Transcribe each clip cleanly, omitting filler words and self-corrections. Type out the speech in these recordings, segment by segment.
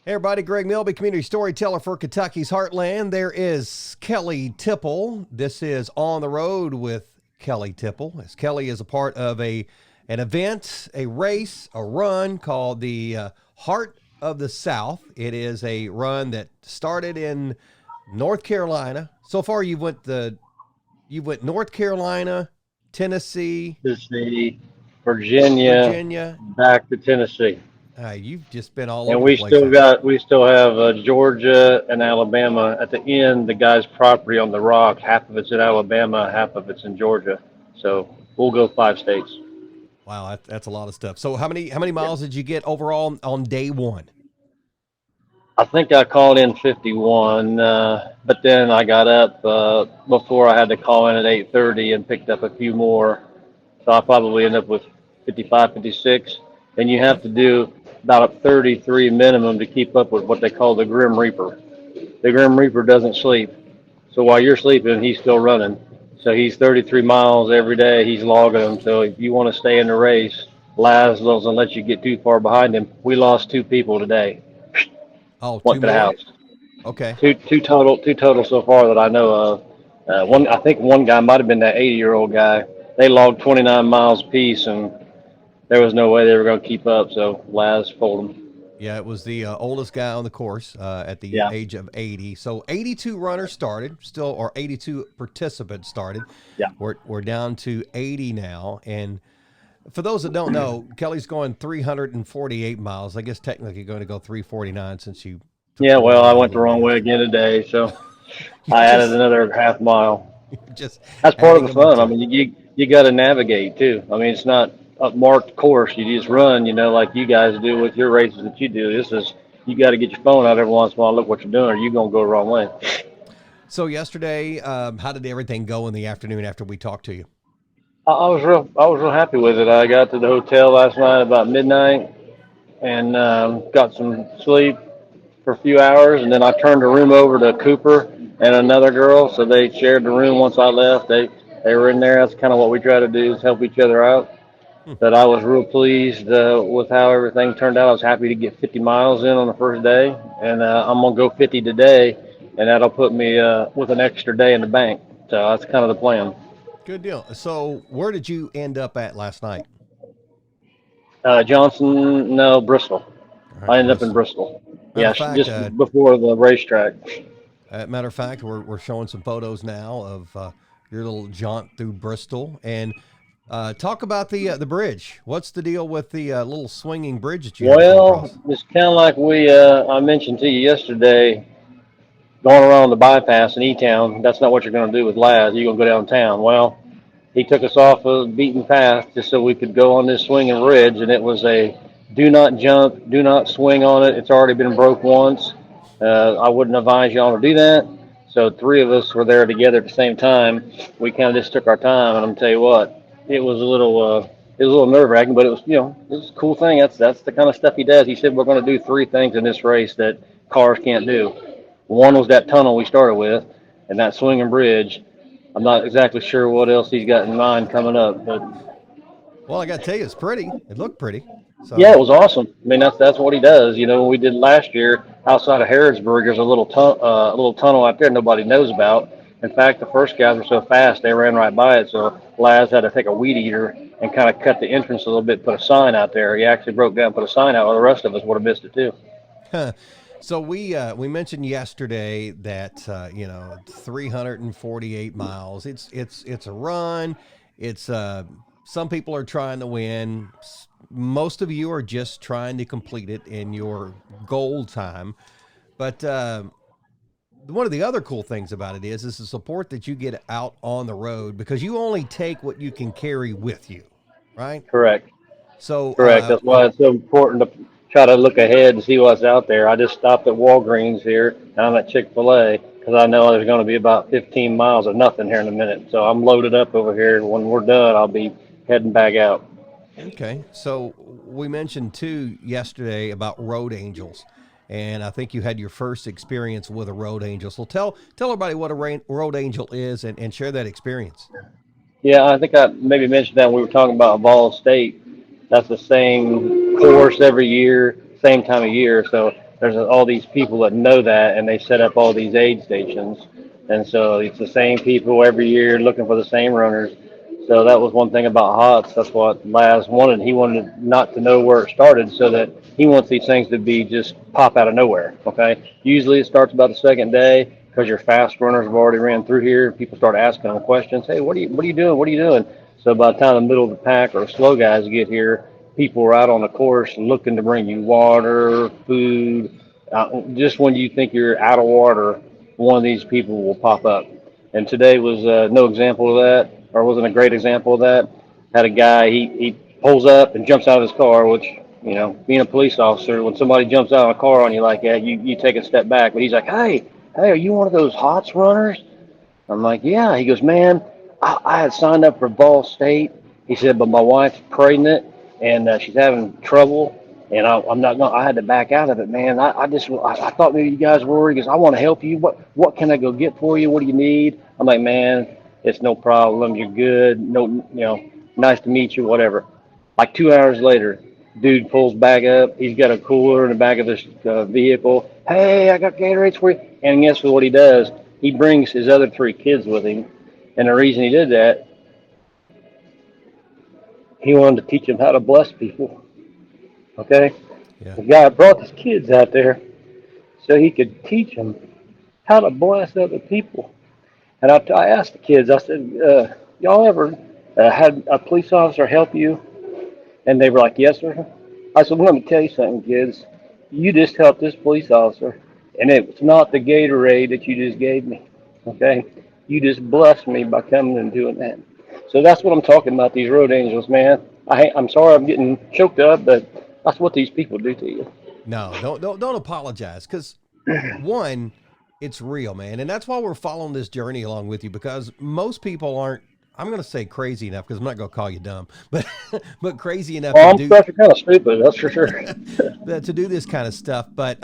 Hey everybody, Greg Milby, community storyteller for Kentucky's Heartland. There is Kellie Tipple. This is On the Road with Kellie Tipple. As Kellie is a part of an event, a race, a run called the Heart of the South. It is a run that started in North Carolina. So far, you went North Carolina, Tennessee, Tennessee, Virginia, Virginia. back to Tennessee, You've just been all and over the place, haven't you? we still have Georgia and Alabama at the end. The guy's property on the rock, half of it's in Alabama, half of it's in Georgia. So we'll go 5 states. Wow, that's a lot of stuff. So how many Yeah. miles did you get overall on day one? I think I called in 51, but then I got up before I had to call in at 8:30 and picked up a few more. So I probably end up with 55, 56. And you Okay. have to do about a 33 minimum to keep up with what they call the Grim Reaper. The Grim Reaper doesn't sleep. So while you're sleeping, he's still running. So he's 33 miles every day. He's logging them. So if you want to stay in the race, Laz doesn't let you get too far behind him. We lost two people today. Oh, two Went to the more? house. Okay. Two total so far that I know of. Yeah. I think one guy might have been that 80-year-old guy. They logged 29 miles apiece, and there was no way they were going to keep up. So Laz pulled them. Yeah, it was the oldest guy on the course at the Yeah. age of 80. So 82 runners started, still, or 82 participants started. Yeah. We're down to 80 now. And for those that don't know, Kelly's going 348 miles. I guess technically going to go 349 since you took Yeah. the Well, wrong I way a went the little bit wrong way yesterday. again today, so You I added just another half mile. you're just That's part of adding the them up fun. I to it. mean, you got to navigate too. I mean, it's not a marked course. You just run, like you guys do with your races that you do. This is you got to get your phone out every once in a while, look what you're doing, or you're gonna go the wrong way. So yesterday, how did everything go in the afternoon after we talked to you? I was real happy with it. I got to the hotel last night about midnight and got some sleep for a few hours, and then I turned the room over to Cooper and another girl, so they shared the room once I left. They were in there. That's kind of what we try to do is help each other out. Hmm. But I was real pleased with how everything turned out. I was happy to get 50 miles in on the first day, and I'm gonna go 50 today, and that'll put me with an extra day in the bank. So that's kind of the plan. Good deal. So where did you end up at last night? Johnson, no, Bristol. All right, I ended up in Bristol. Bristol. Matter Yeah, of fact, just before the racetrack. we're showing some photos now of your little jaunt through Bristol, and talk about the bridge. What's the deal with the little swinging bridge that you had to go Well, across? it's kind of like I mentioned to you yesterday, going around the bypass in E-Town. That's not what you're going to do with Laz. You're going to go downtown. Well, he took us off of the beaten path just so we could go on this swinging bridge, and it was a do not jump, do not swing on it. It's already been broke once. I wouldn't advise y'all to do that. So three of us were there together at the same time. We kind of just took our time, and I'm gonna tell you what, it was a little nerve wracking, but it was a cool thing. That's the kind of stuff he does. He said we're going to do three things in this race that cars can't do. One was that tunnel we started with, and that swinging bridge. I'm not exactly sure what else he's got in mind coming up, but Well, I got to tell you, it's pretty. It looked pretty. yeah, So it was awesome. I mean, that's what he does. When we did last year outside of Harrodsburg, there's a little tunnel out there nobody knows about. In fact, the first guys were so fast they ran right by it. So Laz had to take a weed eater and kind of cut the entrance a little bit, put a sign out there. He actually broke down, put a sign out, while the rest of us would have missed it too. So we mentioned yesterday that 348 miles. It's a run. It's some people are trying to win. Most of you are just trying to complete it in your goal time. But one of the other cool things about it is the support that you get out on the road because you only take what you can carry with you, right? Correct. So Correct. That's why it's so important to try to look ahead and see what's out there. I just stopped at Walgreens here, and I'm at Chick-fil-A because I know there's going to be about 15 miles of nothing here in a minute. So I'm loaded up over here. When we're done, I'll be heading back out. Okay. So we mentioned too yesterday about road angels. And I think you had your first experience with a road angel. So tell everybody what a road angel is and share that experience. Yeah, I think I maybe mentioned that when we were talking about Vol State. That's the same course every year, same time of year. So there's all these people that know that, and they set up all these aid stations, and so it's the same people every year looking for the same runners. So that was one thing about HOTS. That's what Laz wanted. He wanted not to know where it started, so that he wants these things to be just pop out of nowhere. Okay. Usually it starts about the second day because your fast runners have already ran through here. People start asking them questions. Hey, what are you doing? What are you doing? So by the time the middle of the pack or slow guys get here, people are out on the course looking to bring you water, food. Just when you think you're out of water, one of these people will pop up. And today was no example of that, or wasn't a great example of that. Had a guy, he pulls up and jumps out of his car, which, being a police officer, when somebody jumps out of a car on you like that, you take a step back. But he's like, hey, are you one of those HOTS runners? I'm like, yeah. He goes, man, I had signed up for Ball State. He said, but my wife's pregnant and she's having trouble, and I'm not going. I had to back out of it, man. I thought maybe you guys were. He goes, I want to help you. What can I go get for you? What do you need? I'm like, man, it's no problem. You're good. No, nice to meet you. Whatever. Like 2 hours later, dude pulls back up. He's got a cooler in the back of his vehicle. Hey, I got Gatorades for you. And guess what he does? He brings his other three kids with him. And the reason he did that, he wanted to teach them how to bless people. Okay? Yeah. The guy brought his kids out there so he could teach them how to bless other people. And I asked the kids, I said, y'all ever had a police officer help you? And they were like, yes, sir. I said, well, let me tell you something, kids. You just helped this police officer, and it was not the Gatorade that you just gave me. Okay? You just blessed me by coming and doing that. So that's what I'm talking about, these road angels, man. I'm sorry I'm getting choked up, but that's what these people do to you. No, don't apologize, because one, it's real, man, and that's why we're following this journey along with you, because most people aren't. I'm going to say crazy enough, because I'm not going to call you dumb, but but crazy enough Well, to I'm do kind of stupid, that's for sure. to do this kind of stuff. But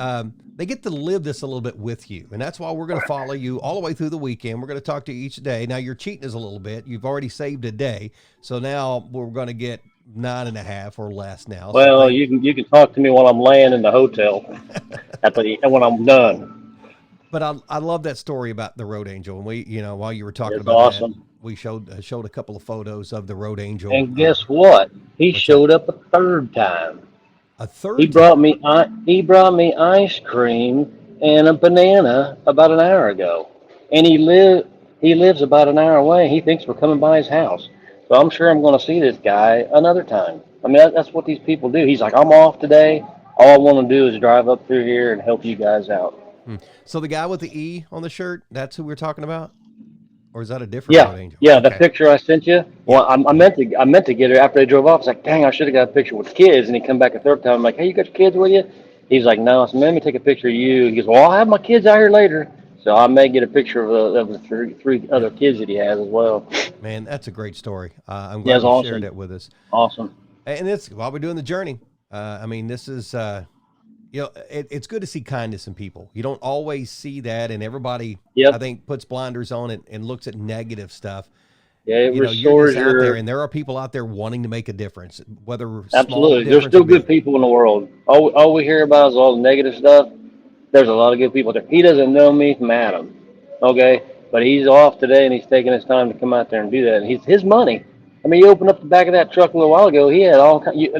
they get to live this a little bit with you, and that's why we're going to follow you all the way through the weekend. We're going to talk to you each day. Now you're cheating us a little bit. You've already saved a day, so now we're going to get 9.5 or less now. So Well, thank. you can talk to me while I'm laying in the hotel when I'm done. But I love that story about the road angel, and we, while you were talking It's about that, awesome. we showed a couple of photos of the road angel. And guess what? He What's that? showed up a third time. A He third brought time. me he brought me ice cream and a banana about an hour ago. And he lives about an hour away. He thinks we're coming by his house. So I'm sure I'm going to see this guy another time. I mean, that's what these people do. He's like, I'm off today. All I want to do is drive up through here and help you guys out. Hmm. So the guy with the E on the shirt, that's who we're talking about, or is that a different Yeah, road angel? yeah. The Okay. picture I sent you. Well, Yep. I meant to get it after they drove off. I was like, dang, I should have got a picture with the kids. And he come back a third time. I'm like, hey, you got your kids with you? He's like, no. I said, let me take a picture of you. He goes, well, I'll have my kids out here later. So I may get a picture of the three other Yep. kids that he has as well. Man, that's a great story. I'm Yeah, glad it's you shared awesome, it with us. awesome. And it's while we're doing the journey. I mean, this is it's good to see kindness in people. You don't always see that, and everybody, I Yep. think, puts blinders on it and looks at negative stuff. Yeah, it You're just restores out there, your. and there are people out there wanting to make a difference, whether small Absolutely. There's difference or still good big. people in the world. All we hear about is all the negative stuff. There's a lot of good people there. He doesn't know me from Adam, okay? But he's off today and he's taking his time to come out there and do that. And he's his money. I mean, you opened up the back of that truck a little while ago. He had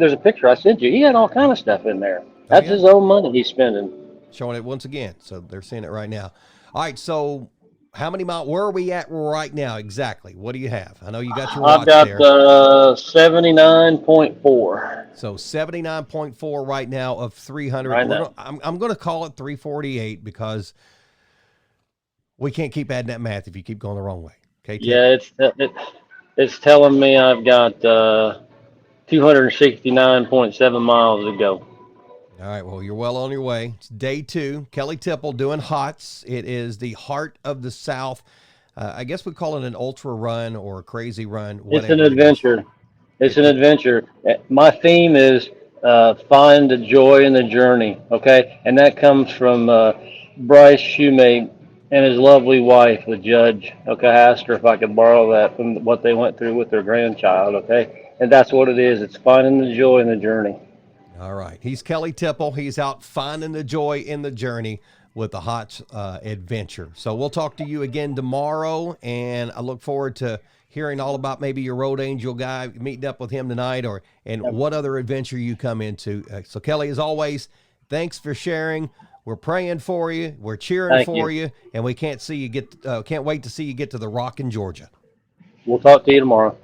there's a picture I sent you. He had all kind of stuff in there. Oh That's yeah, his own money he's spending. showing it once again. So they're seeing it right now. All right, so how many miles? Where are we at right now exactly? What do you have? I know you got your I've watch got there. 79.4 So 79.4 right now of 300. right now. I'm going to call it 348 because we can't keep adding that math if you keep going the wrong way. Okay, Tip? Yeah, it's telling me I've got 269.7 miles to go. All right, well, you're well on your way. It's day 2. Kellie Tipple doing HOTS. It is the Heart of the South. I guess we call it an ultra run or a crazy run, It's an whatever it is. adventure. It's an It adventure. My theme is find the joy in the journey. Okay, and that comes from Bryce Shoemate and his lovely wife, the judge. Okay, I asked her if I could borrow that from what they went through with their grandchild. Okay, and that's what it is. It's finding the joy in the journey. All right. He's Kellie Tipple. He's out finding the joy in the journey with the Hotch adventure. So we'll talk to you again tomorrow, and I look forward to hearing all about maybe your road angel guy, meeting up with him tonight, and what other adventure you come into. So Kellie, as always, thanks for sharing. We're praying for you. We're cheering Thank for you. you, and we can't wait to see you get to the Rock in Georgia. We'll talk to you tomorrow.